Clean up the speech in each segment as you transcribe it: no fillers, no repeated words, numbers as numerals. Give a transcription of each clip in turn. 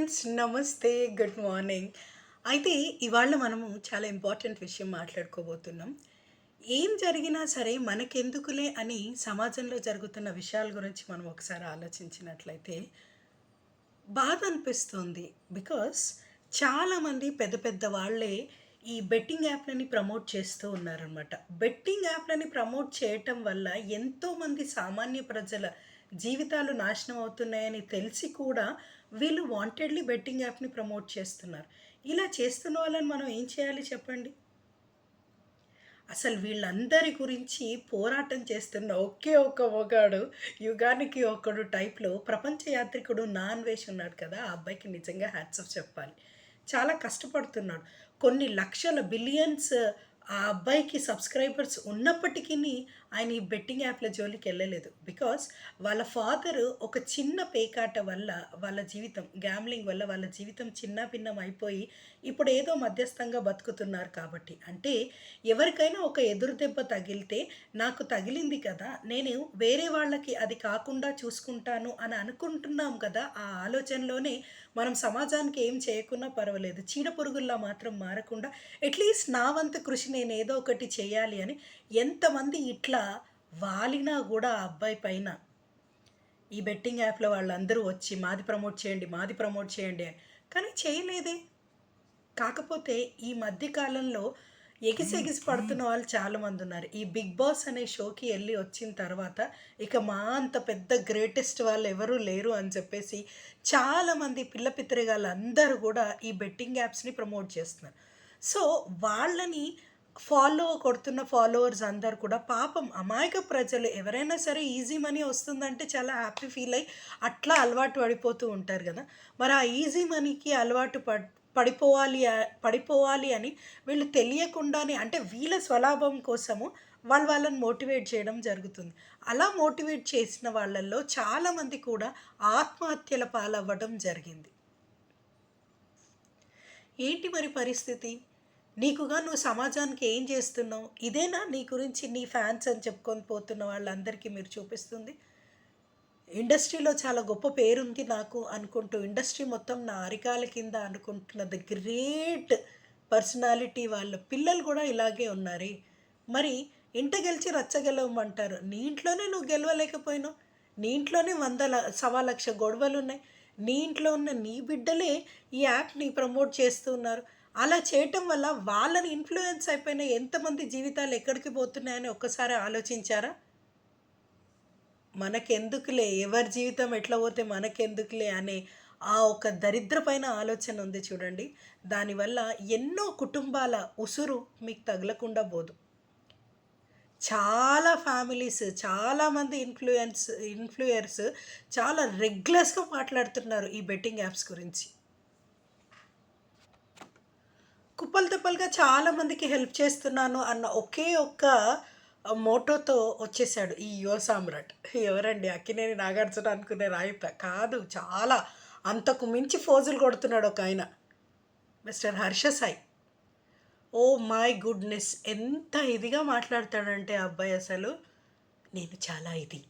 Friends నమస్తే, good morning. అయితే ఇవాళ మనము చాలా ఇంపార్టెంట్ విషయం మాట్లాడుకోబోతున్నాం. ఏం జరిగినా సరే మనకెందుకులే అని సమాజంలో జరుగుతున్న విషయాల గురించి మనం ఒకసారి ఆలోచించినట్లయితే బాధ అనిపిస్తుంది. బికాస్ చాలామంది పెద్ద పెద్ద వాళ్ళే ఈ బెట్టింగ్ యాప్‌లని ప్రమోట్ చేస్తూ ఉన్నారనమాట. బెట్టింగ్ యాప్‌లని ప్రమోట్ చేయటం వల్ల ఎంతోమంది సామాన్య ప్రజల జీవితాలు నాశనం అవుతున్నాయని తెలిసి కూడా వీళ్ళు వాంటెడ్‌లీ బెట్టింగ్ యాప్‌ని ప్రమోట్ చేస్తున్నారు. ఇలా చేస్తున్న వాళ్ళని మనం ఏం చేయాలి చెప్పండి? అసలు వీళ్ళందరి గురించి పోరాటం చేస్తున్న ఒకే ఒక్క మొగాడు, 'యుగానికి ఒకడు' టైప్‌లో ప్రపంచ యాత్రికుడు 'నా అన్వేష్' ఉన్నాడు కదా! ఆ అబ్బాయికి నిజంగా హ్యాట్స్ ఆఫ్ చెప్పాలి. చాలా కష్టపడుతున్నాడు. కొన్ని లక్షల బిలియన్స్ ఆ అబ్బాయికి సబ్‌స్క్రైబర్స్ ఉన్నప్పటికిని ఆయన ఈ బెట్టింగ్ యాప్‌ల జోలికెళ్ళలేదు. బికాజ్ వాళ్ళ ఫాదరు ఒక చిన్న పేకాట వల్ల వాళ్ళ జీవితం గ్యామ్లింగ్ వల్ల వాళ్ళ జీవితం చిన్నాభిన్నం అయిపోయి ఇప్పుడేదో మధ్యస్థంగా బతుకుతున్నారు కాబట్టి. అంటే ఎవరికైనా ఒక ఎదురు దెబ్బ తగిలితే నాకు తగిలింది కదా! నేను వేరే వాళ్ళకి అది కాకుండా చూసుకుంటాను అని అనుకుంటున్నాం కదా! ఆ ఆలోచనలోనే మనం సమాజానికి ఏం చేయకున్నా పర్వాలేదు. చీడపురుగుల్లా మాత్రం మారకుండా అట్‌లీస్ట్ నా వంతు కృషి నేనేదో ఒకటి చేయాలి అని ఎంతమంది ఇట్లా వాలినా గూడా ఆ అబ్బాయి పైన ఈ బెట్టింగ్ యాప్‌లో వాళ్ళందరూ వచ్చి మాది ప్రమోట్ చేయండి, మాది ప్రమోట్ చేయండి అని. కానీ చేయలేదే. కాకపోతే ఈ మధ్య కాలంలో ఎగిసెగిసి పడుతున్న వాళ్ళు చాలామందున్నారు. ఈ 'బిగ్ బాస్' అనే షోకి ఎళ్లి వచ్చిన తర్వాత, ఇక మా అంత పెద్ద గ్రేటెస్ట్ వాళ్ళెవరూ లేరు అని చెప్పేసి, చాలామంది పిల్ల పిత్రిగాళ్ళందరూ గూడా ఈ బెట్టింగ్ యాప్స్‌ని ప్రమోట్ చేస్తున్నారు. సో, వాళ్ళని ఫాలో కొడుతున్న ఫాలోవర్స్ అందరూ కూడా పాపం అమాయక ప్రజలు ఎవరైనా సరే ఈజీ మనీ వస్తుందంటే చాలా హ్యాపీ ఫీల్ అయ్యి, అట్లా అలవాటు పడిపోతూ ఉంటారు గదా! మరి ఆ ఈజీ మనీకి అలవాటు పడిపోవాలి అని వీళ్ళు తెలియకుండానే అంటే వీళ్ళ స్వలాభం కోసము వాళ్ళని మోటివేట్ చేయడం జరుగుతుంది. అలా మోటివేట్ చేసిన వాళ్ళల్లో చాలామంది కూడా ఆత్మహత్యల పాలవ్వడం జరిగింది. ఏంటి మరి పరిస్థితి? నువ్వు సమాజానికి ఏం చేస్తున్నావు? ఇదేనా నీ గురించి నీ ఫ్యాన్స్ అని చెప్పుకొని పోతున్న వాళ్ళందరికీ మీరు చూపిస్తుంది? ఇండస్ట్రీలో చాలా గొప్ప పేరుంది నాకు అనుకుంటూ, ఇండస్ట్రీ మొత్తం నా అరికాల కింద అనుకుంటున్న ది గ్రేట్ పర్సనాలిటీ వాళ్ళ పిల్లలు కూడా ఇలాగే ఉన్నారే. మరి ఇంట గెలిచి రచ్చ గెలవమంటారు. నీ ఇంట్లోనే నువ్వు గెలవలేకపోయినావు. నీ ఇంట్లోనే సవా లక్ష గొడవలున్నాయి. నీ ఇంట్లో ఉన్న నీ బిడ్డలే ఈ యాప్‌ని ప్రమోట్ చేస్తూ ఉన్నారు. అలా చేయటం వల్ల వాళ్ళని ఇన్‌ఫ్లూయెన్స్ అయిపోయిన ఎంతమంది జీవితాలు ఎక్కడికి పోతున్నాయని ఒక్కసారి ఆలోచించారా? మనకెందుకులే, ఎవరి జీవితం ఎట్లా పోతే మనకెందుకులే అనే ఆ ఒక దరిద్రమైన ఆలోచన ఉంది చూడండి. దానివల్ల ఎన్నో కుటుంబాల ఉసురు మీకు తగలకుండా పోదు. చాలా ఫ్యామిలీస్, చాలామంది ఇన్‌ఫ్లుయర్స్ చాలా రెగ్‌లెస్‌గా మాట్లాడుతున్నారు ఈ బెట్టింగ్ యాప్స్ గురించి. కుప్పలు తెప్పలుగా చాలామందికి హెల్ప్ చేస్తున్నాను అన్న ఒకే ఒక్క మోటోతో వచ్చేసాడు ఈ యువ సామ్రాట్. ఎవరండి? అక్కినేని నాగార్జున అనుకునే రాయిత కాదు. చాలా అంతకు మించి ఫోజులు కొడుతున్నాడు ఒకాయన. Mister Harsha Sai. Oh my goodness! ఎంత ఇదిగా మాట్లాడతాడంటే ఆ అబ్బాయి అసలు. నేను చాలా ఇది.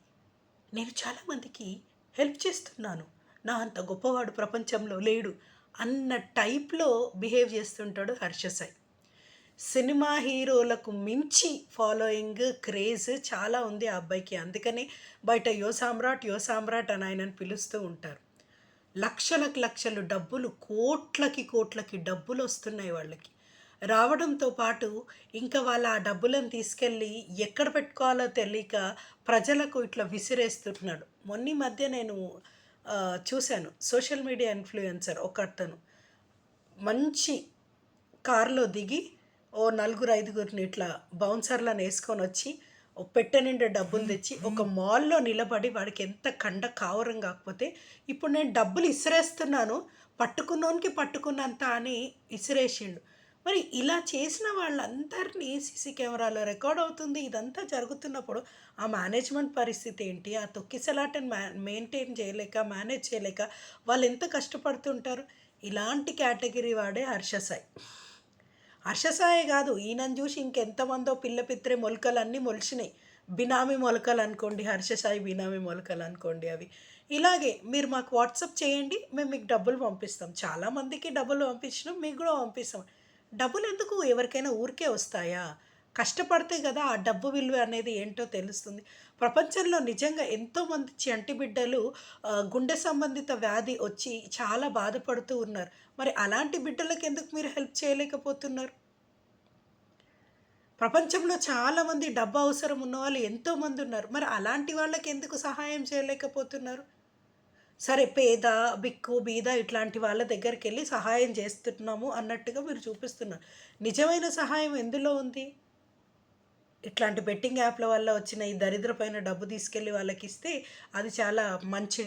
నేను చాలా మందికి హెల్ప్ చేస్తున్నాను. నా అంత గొప్పవాడు ప్రపంచంలో లేడు అన్న టైప్‌లో బిహేవ్ చేస్తుంటాడు హర్ష సాయి. సినిమా హీరోలకు మించి ఫాలోయింగ్, క్రేజ్ చాలా ఉంది ఆ అబ్బాయికి. అందుకనే బయట యువ సామ్రాట్ అని ఆయనను పిలుస్తూ ఉంటారు. లక్షలకు లక్షలు డబ్బులు, కోట్లకి డబ్బులొస్తున్నాయి వాళ్ళకి. రావడంతో పాటు ఇంకా వాళ్ళు ఆ డబ్బులను తీసుకెళ్ళి ఎక్కడ పెట్టుకోవాలో తెలియక ప్రజలకు ఇట్లా విసిరేస్తున్నాడు. మొన్న ఈ మధ్య నేను చూశాను. సోషల్ మీడియా ఇన్‌ఫ్లుయెన్సర్ ఒకతను మంచి కారులో దిగి ఓ నలుగురు, ఐదుగురిని ఇట్లా బౌన్సర్‌లనేసుకొనొచ్చి, ఓ పెట్టె నిండా డబ్బులు తెచ్చి, ఒక మాల్‌లో నిలబడి వాడికి ఎంత కండ కావరం కాకపోతే, ఇప్పుడు నేను డబ్బులు ఇసిరేస్తున్నాను, పట్టుకున్నోనికి పట్టుకున్నంత అని ఇసిరేషిండు. మరి ఇలా చేసిన వాళ్ళందరినీ సీసీ కెమెరాలో రికార్డ్ అవుతుంది. ఇదంతా జరుగుతున్నప్పుడు ఆ మేనేజ్‌మెంట్ పరిస్థితి ఏంటి? ఆ తొక్కిసలాటను మెయింటైన్ చేయలేక, మేనేజ్ చేయలేక వాళ్ళెంత కష్టపడుతుంటారు? ఇలాంటి కేటగిరీ వాడే హర్ష సాయి. హర్ష సాయే గాదు. ఈయనను జూషి ఇంకెంతమందో పిల్ల పిత్రి మొలకలన్నీ మొలిచినాయి. బినామీ మొలకలనుకోండి. హర్ష సాయి బినామీ మొలకలనుకోండి అవి. ఇలాగే మీరు మాకు వాట్సాప్ చేయండి. మేము మీకు డబ్బులు పంపిస్తాం. చాలామందికి డబ్బులు పంపించినాం. మీకు గూడా పంపిస్తాం. డబ్బులెందుకు ఎవరికైనా ఊరికే వస్తాయా? కష్టపడితే గదా! ఆ డబ్బు విలువ అనేది ఏంటో తెలుస్తుంది. ప్రపంచంలో నిజంగా ఎంతోమంది చంటి బిడ్డలు గుండె సంబంధిత వ్యాధి వచ్చి చాలా బాధపడుతూ ఉన్నారు. మరి అలాంటి బిడ్డలకెందుకు మీరు హెల్ప్ చేయలేకపోతున్నారు? ప్రపంచంలో చాలామంది డబ్బు అవసరం ఉన్నవాళ్ళు ఎంతోమందున్నారు. మరి అలాంటి వాళ్ళకెందుకు సహాయం చేయలేకపోతున్నారు? సరే పేద, బిక్కు, బీద ఇట్లాంటి వాళ్ళ దగ్గరికెళ్ళి సహాయం చేస్తున్నాము అన్నట్టుగా మీరు చూపిస్తున్నారు. నిజమైన సహాయం ఎందులో ఉంది? ఇట్లాంటి బెట్టింగ్ యాప్‌ల వల్ల వచ్చిన ఈ దరిద్రమైన డబ్బు తీసుకెళ్ళి వాళ్ళకిస్తే అది చాలా మంచి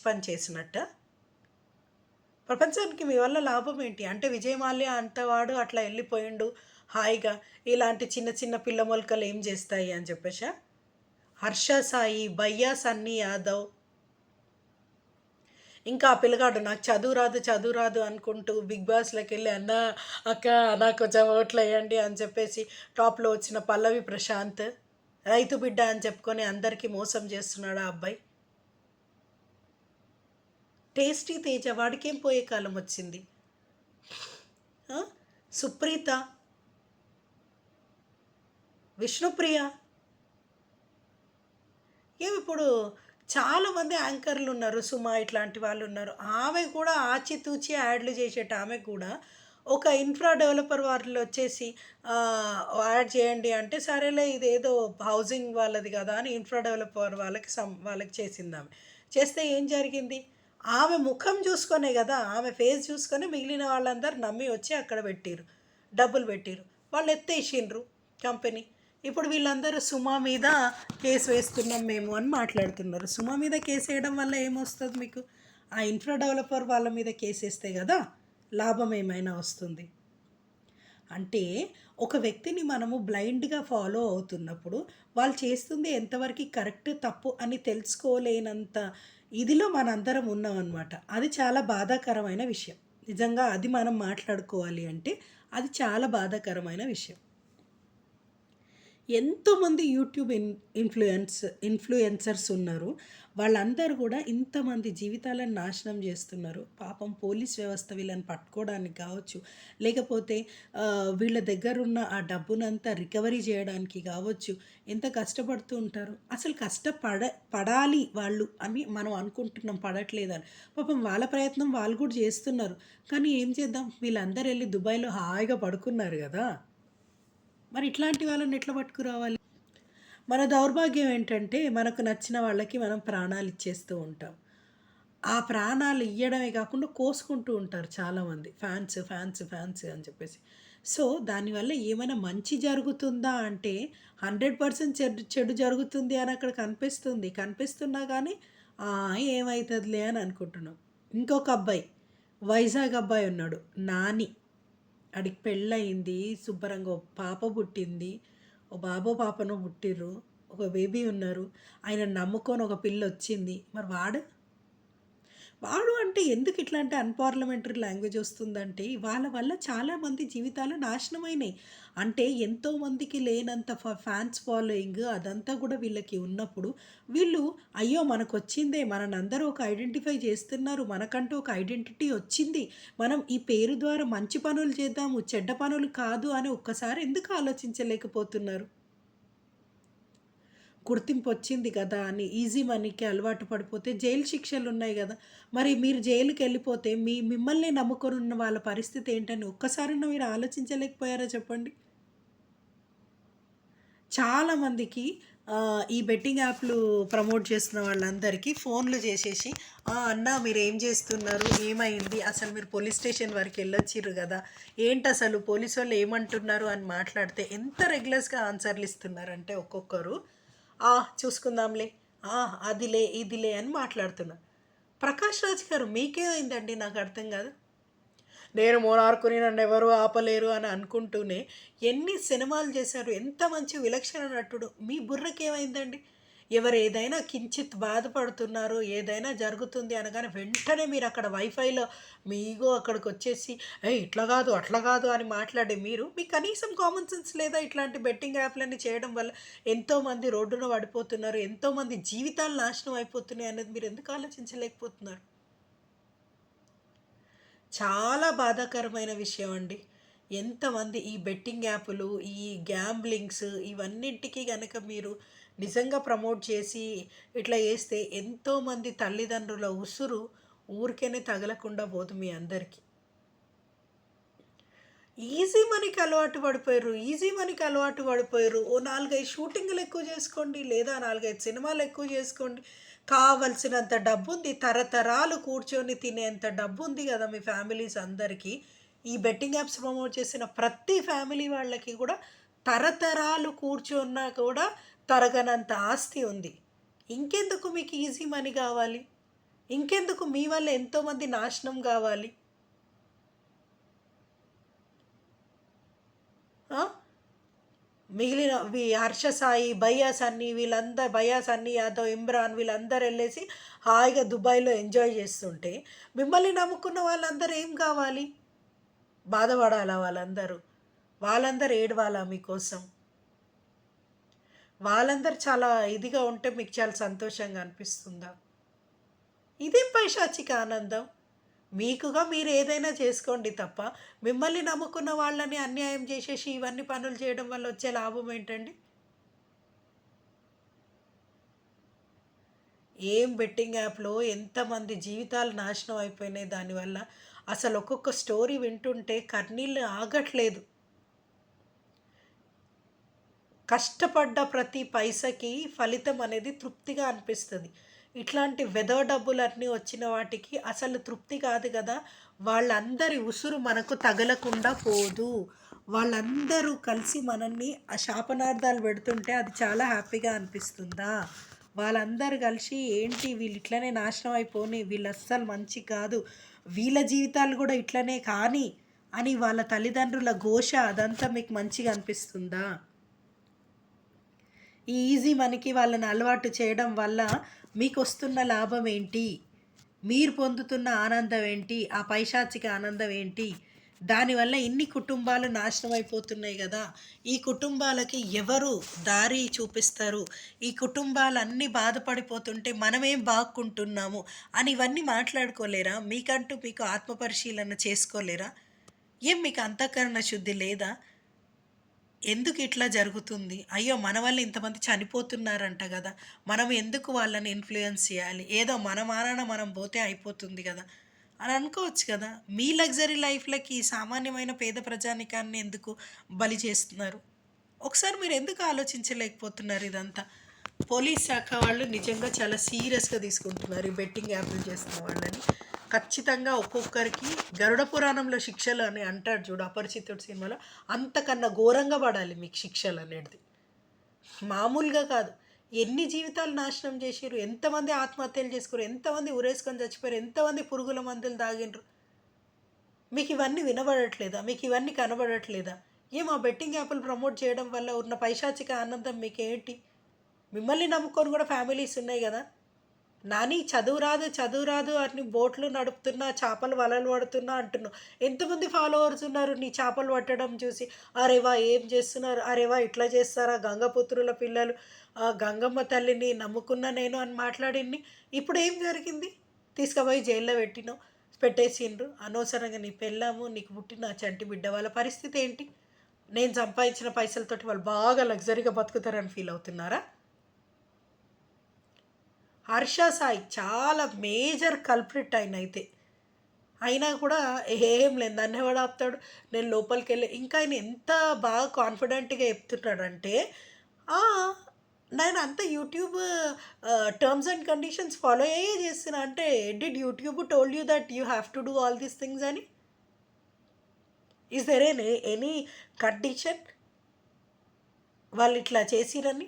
పని చేసినట్టా? ప్రపంచానికి మీ వల్ల లాభం ఏంటి? అంటే విజయ్ మాల్యా అంటవాడు అట్లా ఎళ్ళిపోయిండు హాయిగా. ఇలాంటి చిన్న చిన్న పిల్ల మొలకలు ఏం జేస్తాయి అని చెప్పేసా? హర్ష సాయి, భయ్యా సన్నీ యాదవ్ ఇంకా ఆ పిల్లగాడు నాకు చదువు రాదు అనుకుంటూ బిగ్ బాస్‌లోకెళ్ళి "అన్నా, అక్క నాకు కొంచెం ఓట్లేయండి" అని చెప్పేసి టాప్‌లో వచ్చిన పల్లవి ప్రశాంత్, రైతు బిడ్డ అని చెప్పుకొని అందరికీ మోసం చేస్తున్నాడు ఆ అబ్బాయి. టేస్టీ తేజ వాడికేం పోయే కాలం వచ్చింది. ఆ! సుప్రీత, విష్ణుప్రియ ఏమిప్పుడు చాలామంది యాంకర్‌లున్నారు. సుమ ఇట్లాంటి వాళ్ళున్నారు. ఆమె కూడా ఆచితూచి యాడ్‌లు చేసేటామె కూడా ఒక ఇన్‌ఫ్రా డెవలపర్ వాళ్ళొచ్చేసి యాడ్ చేయండి అంటే, సరేలే ఇదేదో హౌసింగ్ వాళ్ళది కదా అని ఇన్‌ఫ్రా డెవలపర్ వాళ్ళకి చేసిందామె. చేస్తే ఏం జరిగింది? ఆమె ముఖం చూసుకొనే కదా! ఆమె ఫేస్ చూసుకొని మిగిలిన వాళ్ళందరూ నమ్మి వచ్చి అక్కడ పెట్టిర్రు. డబ్బులు పెట్టిర్రు. వాళ్ళు ఎత్తేసిండ్రు కంపెనీ. ఇప్పుడు వీళ్ళందరూ సుమ మీద కేస్ వేస్తున్నాం మేము అని మాట్లాడుతున్నారు. సుమ మీద కేసేయడం వల్ల ఏమొస్తది మీకు? ఆ ఇన్‌ఫ్రా డెవలపర్ వాళ్ళ మీద కేసేస్తే గదా! లాభం ఏమైనా వస్తుంది. అంటే ఒక వ్యక్తిని మనము బ్లైండ్‌గా ఫాలో అవుతున్నప్పుడు, వాళ్ళు చేస్తుంది ఎంతవరకి కరెక్ట్, తప్పు అని తెలుసుకోలేనంత ఇదిలో మనందరం ఉన్నామనమాట. అది చాలా బాధాకరమైన విషయం. నిజంగా అది మనం మాట్లాడుకోవాలి అంటే, అది చాలా బాధాకరమైన విషయం. ఎంతోమంది యూట్యూబ్ ఇన్‌ఫ్లుయెన్సర్స్ ఉన్నారు. వాళ్ళందరూ గూడా ఇంతమంది జీవితాలను నాశనం జేస్తున్నారు. పాపం పోలీస్ వ్యవస్థ వీళ్ళని పట్టుకోవడానికి గావచ్చు, లేకపోతే వీళ్ళ దగ్గరున్న ఆ డబ్బునంతా రికవరీ జేయడానికి గావచ్చు, ఎంత కష్టపడుతూ ఉంటారు. అసలు పడాలి వాళ్ళు అని మనం అనుకుంటున్నాం పడట్లేదని. పాపం వాళ్ళ ప్రయత్నం వాళ్ళు గూడా జేస్తున్నారు. కానీ ఏం చేద్దాం వీళ్ళందరూ ఎళ్లి దుబాయ్‌లో హాయిగా పడుకున్నారు గదా! మరి ఇట్లాంటి వాళ్ళని ఎట్లా పట్టుకురావాలి? మన దౌర్భాగ్యం ఏంటంటే, మనకు నచ్చిన వాళ్ళకి మనం ప్రాణాలు ఇచ్చేస్తూ ఉంటాం. ఆ ప్రాణాలు ఇయ్యడమే కాకుండా కోసుకుంటూ ఉంటారు చాలామంది. ఫ్యాన్స్ అని చెప్పేసి. సో, దానివల్ల ఏమైనా మంచి జరుగుతుందా అంటే 100% చెడు జరుగుతుంది అని అక్కడ కనిపిస్తుంది. కనిపిస్తున్నా కానీ ఏమైతదిలే అని అనుకుంటున్నాం. ఇంకొక అబ్బాయి, వైజాగ్ అబ్బాయి ఉన్నాడు. నాని. ఆడికి పెళ్ళయింది. శుభ్రంగా ఓ పాప పుట్టింది. ఓ బాబో, పాపనో పుట్టిర్రు. ఒక బేబీ ఉన్నారు. ఆయనను నమ్ముకొని ఒక పిల్లొచ్చింది. మరి వాడు అంటే ఎందుకు ఇట్లాంటి అన్‌పార్లమెంటరీ లాంగ్వేజ్ వస్తుందంటే, వాళ్ళ వల్ల చాలామంది జీవితాలు నాశనమైనయి. అంటే ఎంతోమందికి లేనంత ఫ్యాన్స్ ఫాలోయింగ్ అదంతా కూడా వీళ్ళకి ఉన్నప్పుడు, వీళ్ళు అయ్యో! మనకొచ్చిందే మననందరూ ఒక ఐడెంటిఫై చేస్తున్నారు. మనకంటూ ఒక ఐడెంటిటీ వచ్చింది. మనం ఈ పేరు ద్వారా మంచి పనులు చేద్దాము, చెడ్డ పనులు కాదు అని ఒక్కసారి ఎందుకు ఆలోచించలేకపోతున్నారు? గుర్తింపొచ్చింది కదా అని ఈజీ మనీకి అలవాటు పడిపోతే జైలు శిక్షలున్నాయి గదా! మరి మీరు జైలుకెళ్ళిపోతే మిమ్మల్నే నమ్ముకొనున్న వాళ్ళ పరిస్థితి ఏంటని ఒక్కసారన్నా మీరు ఆలోచించలేకపోయారా చెప్పండి? చాలామందికి ఈ బెట్టింగ్ యాప్‌లు ప్రమోట్ చేస్తున్న వాళ్ళందరికీ ఫోన్‌లు చేసేసి, అన్నా మీరేం చేస్తున్నారు? ఏమైంది? అసలు మీరు పోలీస్ స్టేషన్ వరకెళ్ళొచ్చిర్రు గదా! ఏంటసలు పోలీసోళ్ళు ఏమంటున్నారు? అని మాట్లాడితే ఎంత రెగ్యులర్స్‌గా ఆన్సర్‌లు ఇస్తున్నారంటే ఒక్కొక్కరు, చూసుకుందాంలే. ఆ! అదిలే, ఇదిలే అని మాట్లాడుతున్నారు. ప్రకాష్ రాజ్ గారు మీకేమైందండి నాకర్థం గాదు. నేను మోనార్క్‌ని నన్నెవరు ఆపలేరు అని అనుకుంటూనే ఎన్ని సినిమాలు చేశారు. ఎంత మంచి విలక్షణ నటుడు. మీ బుర్రకేమైందండి? ఎవరు ఏదైనా కించిత్ బాధపడుతున్నారు, ఏదైనా జరుగుతుంది అనగానే వెంటనే మీరు అక్కడ వైఫైలో మీ ఈగో అక్కడికొచ్చేసి ఇట్లా కాదు, అట్లా కాదు అని మాట్లాడే మీరు, మీకు కనీసం కామన్ సెన్స్ లేదా? ఇట్లాంటి బెట్టింగ్ యాప్‌లన్నీ చేయడం వల్ల ఎంతోమంది రోడ్డున పడిపోతున్నారు. ఎంతోమంది జీవితాలు నాశనం అయిపోతున్నాయి అనేది మీరు ఎందుకు ఆలోచించలేకపోతున్నారు? చాలా బాధాకరమైన విషయం అండి. ఎంతమంది ఈ బెట్టింగ్ యాపులు, ఈ గ్యాంబ్లింగ్స్ ఇవన్నిటికి గనక మీరు నిజంగా ప్రమోట్ చేసి ఇట్లా చేస్తే ఎంతోమంది తల్లిదండ్రుల ఉసురు ఊరికేనే తగలకుండా పోదు మీ అందరికీ. ఈజీ మనీకి అలవాటు పడిపోయారు. ఈజీ మనీకి అలవాటు పడిపోయారు. ఓ 4, 5 షూటింగులు ఎక్కువ చేసుకోండి. లేదా 4, 5 సినిమాలు ఎక్కువ చేసుకోండి. కావాల్సినంత డబ్బుంది. తరతరాలు కూర్చొని తినేంత డబ్బుంది గదా! మీ ఫ్యామిలీస్ అందరికీ. ఈ బెట్టింగ్ యాప్స్ ప్రమోట్ చేసిన ప్రతి ఫ్యామిలీ వాళ్ళకి కూడా తరతరాలు కూర్చున్నా కూడా తరగనంత ఆస్తి ఉంది. ఇంకెందుకు మీకు ఈజీ మనీ గావాలి? ఇంకెందుకు మీ వల్ల ఎంతోమంది నాశనం గావాలి? ఆ! మిగిలినవి హర్ష సాయి, భయ్యా సన్నీ వీళ్ళందరూ భయ్యా సన్నీ యాదవ్, ఇమ్రాన్ వీళ్ళందరూ ఎళ్ళేసి హాయిగా దుబాయ్‌లో ఎంజాయ్ చేస్తుంటే, మిమ్మల్ని నమ్ముకున్న వాళ్ళందరూ ఏం కావాలి? బాధపడాలా వాళ్ళందరూ? వాళ్ళందరూ ఏడవాలా మీకోసం? వాళ్ళందరూ చాలా ఇదిగా ఉంటే మీకు చాలా సంతోషంగా అనిపిస్తుందా? ఇదేం పైశాచిక ఆనందం? మీకుగా మీరు ఏదైనా చేసుకోండి తప్ప, మిమ్మల్ని నమ్ముకున్న వాళ్ళని అన్యాయం చేసేసి ఇవన్నీ పనులు చేయడం వల్ల వచ్చే లాభం ఏంటండి? ఏం బెట్టింగ్ యాప్‌లో ఎంతమంది జీవితాలు నాశనం అయిపోయినాయి దానివల్ల. అసలు ఒక్కొక్క స్టోరీ వింటుంటే కన్నీళ్ళు ఆగట్లేదు. కష్టపడ్డ ప్రతి పైసకి ఫలితం అనేది తృప్తిగా అనిపిస్తది. ఇట్లాంటి వెధవ డబ్బులన్నీ వచ్చిన వాటికి అసలు తృప్తి కాదు గదా! వాళ్ళందరి ఉసురు మనకు తగలకుండా పోదు. వాళ్ళందరూ కలిసి మనల్ని శాపనార్థాలు పెడుతుంటే అది చాలా హ్యాపీగా అనిపిస్తుందా? వాళ్ళందరూ కలిసి ఏంటి వీళ్ళు ఇట్లనే నాశనం అయిపోని, వీళ్ళు అస్సలు మంచి కాదు, వీళ్ళ జీవితాలు గూడా ఇట్లనే కానీ అని వాళ్ళ తల్లిదండ్రుల ఘోష అదంతా మీకు మంచిగా అనిపిస్తుందా? ఈ ఈజీ మనీకి వాళ్ళని అలవాటు చేయడం వల్ల మీకొస్తున్న లాభం ఏంటి? మీరు పొందుతున్న ఆనందం ఏంటి? ఆ పైశాచిక ఆనందం ఏంటి? దానివల్ల ఇన్ని కుటుంబాలు నాశనం అయిపోతున్నాయి గదా! ఈ కుటుంబాలకి ఎవరు దారి చూపిస్తారు? ఈ కుటుంబాలన్నీ బాధపడిపోతుంటే మనమేం బాగుంటున్నాము అని ఇవన్నీ మాట్లాడుకోలేరా? మీకంటూ మీకు ఆత్మ పరిశీలన చేసుకోలేరా? ఏం మీకు అంతఃకరణ శుద్ధి లేదా? ఎందుకు ఇట్లా జరుగుతుంది? అయ్యో! మన వల్ల ఇంతమంది చనిపోతున్నారంట గదా! మనం ఎందుకు వాళ్ళని ఇన్‌ఫ్లూయెన్స్ చేయాలి? ఏదో మన మానాన మనం పోతే అయిపోతుంది గదా! అని అనుకోవచ్చు కదా! మీ లగ్జరీ లైఫ్‌లకి సామాన్యమైన పేద ప్రజానీకాన్ని ఎందుకు బలి చేస్తున్నారు? ఒకసారి మీరు ఎందుకు ఆలోచించలేకపోతున్నారు ఇదంతా? పోలీస్ శాఖ వాళ్ళు నిజంగా చాలా సీరియస్‌గా తీసుకుంటున్నారు ఈ బెట్టింగ్ యాప్‌లు చేస్తున్న వాళ్ళని. ఖచ్చితంగా ఒక్కొక్కరికి గరుడ పురాణంలో శిక్షలు అని అంటాడు చూడు 'అపరిచితుడు' సినిమాలో, అంతకన్నా ఘోరంగా పడాలి మీకు శిక్షలనేటిది. మామూలుగా కాదు. ఎన్ని జీవితాలు నాశనం చేసిర్రు, ఎంతమంది ఆత్మహత్యలు చేసుకుర్రు, ఎంతమంది ఉరేసుకొని చచ్చిపోయారు, ఎంతమంది పురుగుల మందులు తాగిండ్రు. మీకివన్నీ వినబడట్లేదా? మీకివన్నీ కనబడట్లేదా? ఏం ఆ బెట్టింగ్ యాపులు ప్రమోట్ చేయడం వల్ల ఉన్న పైశాచిక ఆనందం మీకేంటి? మిమ్మల్ని నమ్ముకొని గూడా ఫ్యామిలీస్ ఉన్నాయి గదా! నాని చదువు రాదు, చదువు రాదు అని బోట్లు నడుపుతున్నా, చేపలు వలలు పడుతున్నా అంటున్నావు. ఎంతమంది ఫాలోవర్స్ ఉన్నారు నీ చేపలు పట్టడం చూసి? అరె వాహ్! ఏం చేస్తున్నారు? అరె వాహ్! ఇట్లా చేస్తారా గంగపుత్రుల పిల్లలు, గంగమ్మ తల్లిని నమ్ముకున్న నేను అని మాట్లాడిన్ని. ఇప్పుడేం జరిగింది? తీసుకుపోయి జైల్‌లో పెట్టేసిండ్రు. అనవసరంగా నీ పెళ్ళాము, నీకు పుట్టిన చంటి బిడ్డ వాళ్ళ పరిస్థితి ఏంటి? నేను సంపాదించిన పైసలతోటి వాళ్ళు బాగా లగ్జరీగా బతుకుతారని ఫీల్ అవుతున్నారా? హర్ష సాయి చాలా మేజర్ కల్ప్రిట్ ఆయనైతే. అయినా కూడా ఏం లేదు నన్నెవడు ఆపుతాడు? నేను లోపలికెళ్ళి ఇంకా ఆయన ఎంత బాగా కాన్ఫిడెంట్‌గా చెప్తున్నాడంటే ఆ! నేనంతా YouTube terms and conditions follow అయ్యే చేస్తున్నా. అంటే did YouTube told you that you have to do all these things అని? ఈస్ దేర్ ఎనీ కండిషన్ వాళ్ళిట్లా చేసిర్రని?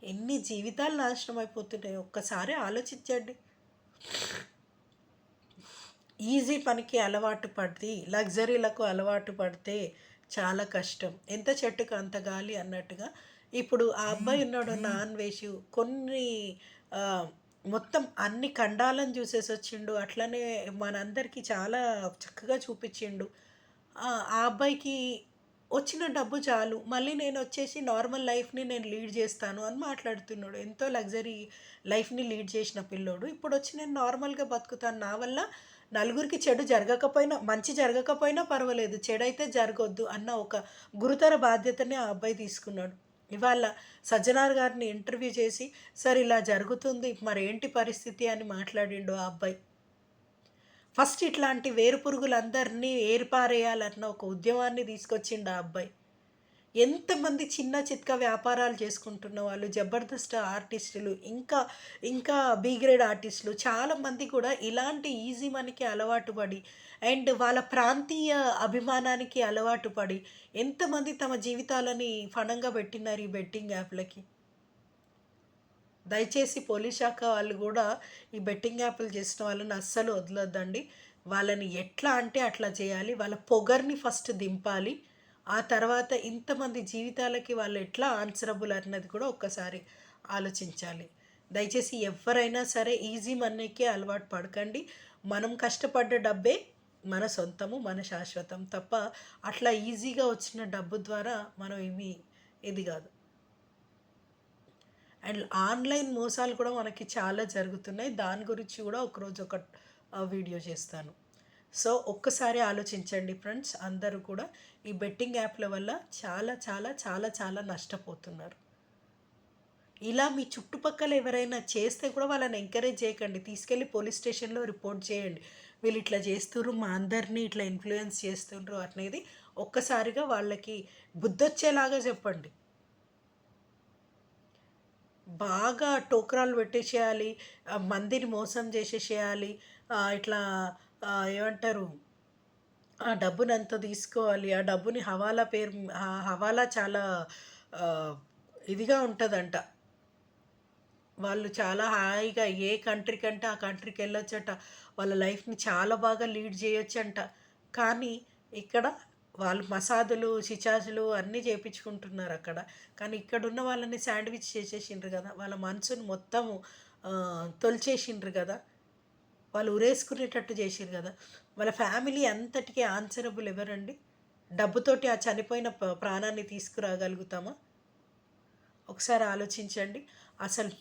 ఎన్ని జీవితాలు నాశనం అయిపోతున్నాయో ఒక్కసారి ఆలోచించండి. ఈజీ పనికి అలవాటు పడి, లగ్జరీలకు అలవాటు పడితే చాలా కష్టం. ఎంత చెట్టుకు అంత గాలి అన్నట్టుగా. ఇప్పుడు ఆ అబ్బాయి ఉన్నాడు నాన్ వెజ్ కొన్ని ఆహ్, మొత్తం అన్ని ఖండాలను చూసేసొచ్చిండు. అట్లనే మనందరికీ చాలా చక్కగా చూపిచ్చిండు. ఆ అబ్బాయికి వచ్చిన డబ్బు చాలు. మళ్ళీ నేనొచ్చేసి నార్మల్ లైఫ్‌ని నేను లీడ్ జేస్తాను అని మాట్లాడుతున్నాడు. ఎంతో లగ్జరీ లైఫ్‌ని లీడ్ చేసిన పిల్లోడు. ఇప్పుడొచ్చి నేను నార్మల్‌గా బతుకుతాను. నా వల్ల నలుగురికి చెడు జరగకపోయినా, మంచి జరగకపోయినా పర్వాలేదు. చెడైతే జరగొద్దు అన్న ఒక గురుతర బాధ్యతని ఆ అబ్బాయి తీసుకున్నాడు. ఇవాళ సజ్జనార్ గారిని ఇంటర్వ్యూ చేసి, "సార్ ఇలా జరుగుతుంది. మరేంటి పరిస్థితి" అని మాట్లాడిండు ఆ అబ్బాయి. ఫస్ట్ ఇట్లాంటి వేరుపురుగులందరినీ ఏరిపారేయాలన్న ఒక ఉద్యమాన్ని తీసుకొచ్చిండు ఆ అబ్బాయి. ఎంతమంది చిన్న చితకా వ్యాపారాలు చేసుకుంటున్న వాళ్ళు, జబర్దస్త్ ఆర్టిస్టులు, ఇంకా ఇంకా బి గ్రేడ్ ఆర్టిస్టులు చాలామంది కూడా ఇలాంటి ఈజీ మనీకి అలవాటు పడి అండ్ వాళ్ళ ప్రాంతీయ అభిమానానికి అలవాటు పడి ఎంతమంది తమ జీవితాలని ఫణంగా పెట్టినారు ఈ బెట్టింగ్ యాప్‌లకి. దయచేసి పోలీస్ శాఖ వాళ్ళు గూడా ఈ బెట్టింగ్ యాపులు చేసిన వాళ్ళని అస్సలు వదలొద్దండి. వాళ్ళని ఎట్లా అంటే అట్లా చేయాలి. వాళ్ళ పొగరుని ఫస్ట్ దింపాలి. ఆ తర్వాత ఇంతమంది జీవితాలకి వాళ్ళు ఎట్లా ఆన్సరబుల్ అన్నది కూడా ఒక్కసారి ఆలోచించాలి. దయచేసి ఎవ్వరైనా సరే ఈజీ మనీకే అలవాటు పడకండి. మనం కష్టపడ్డ డబ్బే మన సొంతము, మన శాశ్వతం తప్ప అట్లా ఈజీగా వచ్చిన డబ్బు ద్వారా మనం ఏమి ఇది గాదు. అండ్ ఆన్‌లైన్ మోసాలు కూడా మనకి చాలా జరుగుతున్నాయి. దాని గురించి కూడా ఒకరోజు ఒక వీడియో చేస్తాను. సో, ఒక్కసారి ఆలోచించండి ఫ్రెండ్స్ అందరూ కూడా ఈ బెట్టింగ్ యాప్‌ల వల్ల చాలా చాలా చాలా చాలా నష్టపోతున్నారు. ఇలా మీ చుట్టుపక్కల ఎవరైనా చేస్తే కూడా వాళ్ళని ఎంకరేజ్ చేయకండి. తీసుకెళ్ళి పోలీస్ స్టేషన్‌లో రిపోర్ట్ చేయండి. వీళ్ళు ఇట్లా చేస్తుర్రు, మా అందరిని ఇట్లా ఇన్‌ఫ్లూయెన్స్ చేస్తుండ్రు అనేది ఒక్కసారిగా వాళ్ళకి బుద్ధొచ్చేలాగా చెప్పండి. బాగా టోకరాలు పెట్టేసేయాలి. మందిని మోసం చేసేసేయాలి. ఇట్లా ఏమంటారు? ఆ డబ్బునంత తీసుకోవాలి. ఆ డబ్బుని హవాలా పేరు హవాలా చాలా ఆహ్, ఇదిగా ఉంటదంట. వాళ్ళు చాలా హాయిగా ఏ కంట్రీకంటే ఆ కంట్రీకెళ్ళొచ్చట. వాళ్ళ లైఫ్‌ని చాలా బాగా లీడ్ జేయొచ్చంట. కానీ ఇక్కడ వాళ్ళు మసాజులు, షిచాజులు అన్నీ చేపిచ్చుకుంటున్నారక్కడ. కానీ ఇక్కడున్న వాళ్ళని శాండ్‌విచ్ చేసేసిండ్రు గదా! వాళ్ళ మనసుని మొత్తము తొలిచేసిండ్రు గదా! వాళ్ళు ఉరేసుకునేటట్టు జేసిర్రు గదా! వాళ్ళ ఫ్యామిలీ అంతటికి ఆన్సరబుల్ ఎవరండి? డబ్బుతోటి ఆ చనిపోయిన ప్రాణాన్ని తీసుకురాగలుగుతామా? ఒకసారి ఆలోచించండి. అసలు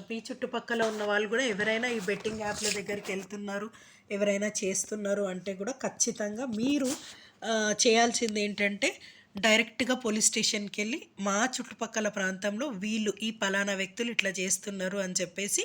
మీ చుట్టుపక్కల ఉన్న వాళ్ళు గూడా ఎవరైనా ఈ బెట్టింగ్ యాప్‌ల దగ్గరికెళ్తున్నారు, ఎవరైనా చేస్తున్నారు అంటే గూడా ఖచ్చితంగా మీరు చేయాల్సిందేంటంటే డైరెక్ట్‌గా పోలీస్ స్టేషన్‌కెళ్ళి మా చుట్టుపక్కల ప్రాంతంలో వీళ్ళు ఈ పలానా వ్యక్తులు ఇట్లా చేస్తున్నారు అని చెప్పేసి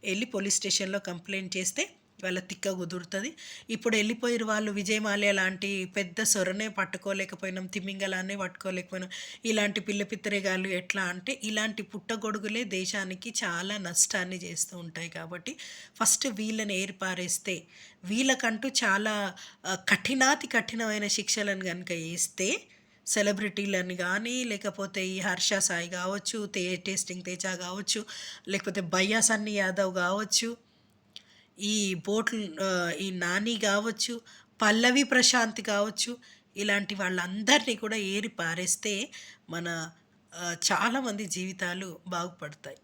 ఎళ్లి పోలీస్ స్టేషన్‌లో కంప్లెయింట్ చేస్తే వాళ్ళ తిక్క కుదురుతది. ఇప్పుడు ఎళ్ళిపోయిర్రు వాళ్ళు 'విజయ్ మాల్యా' లాంటి పెద్ద సొరనే పట్టుకోలేకపోయినాం, తిమింగలాన్నే పట్టుకోలేకపోయినాం. ఇలాంటి పిల్ల పిత్తరేగాళ్ళు ఎట్లా అంటే ఇలాంటి పుట్టగొడుగులే దేశానికి చాలా నష్టాన్ని చేస్తూ ఉంటాయి కాబట్టి ఫస్ట్ వీళ్ళని ఏరిపారేస్తే వీళ్ళకంటూ చాలా కఠినాతి కఠినమైన శిక్షలను గనుక ఏస్తే సెలబ్రిటీలని గానీ, లేకపోతే ఈ 'హర్ష సాయి' గావచ్చు, టేస్టింగ్ తేజ గావచ్చు, లేకపోతే 'బయ్యా సన్నీ యాదవ్' గావచ్చు, ఈ ఈ 'నాని' గావచ్చు, 'పల్లవి ప్రశాంత్' గావచ్చు, ఇలాంటి వాళ్ళందరినీ కూడా ఏరి పారేస్తే మన చాలామంది జీవితాలు బాగుపడతాయి.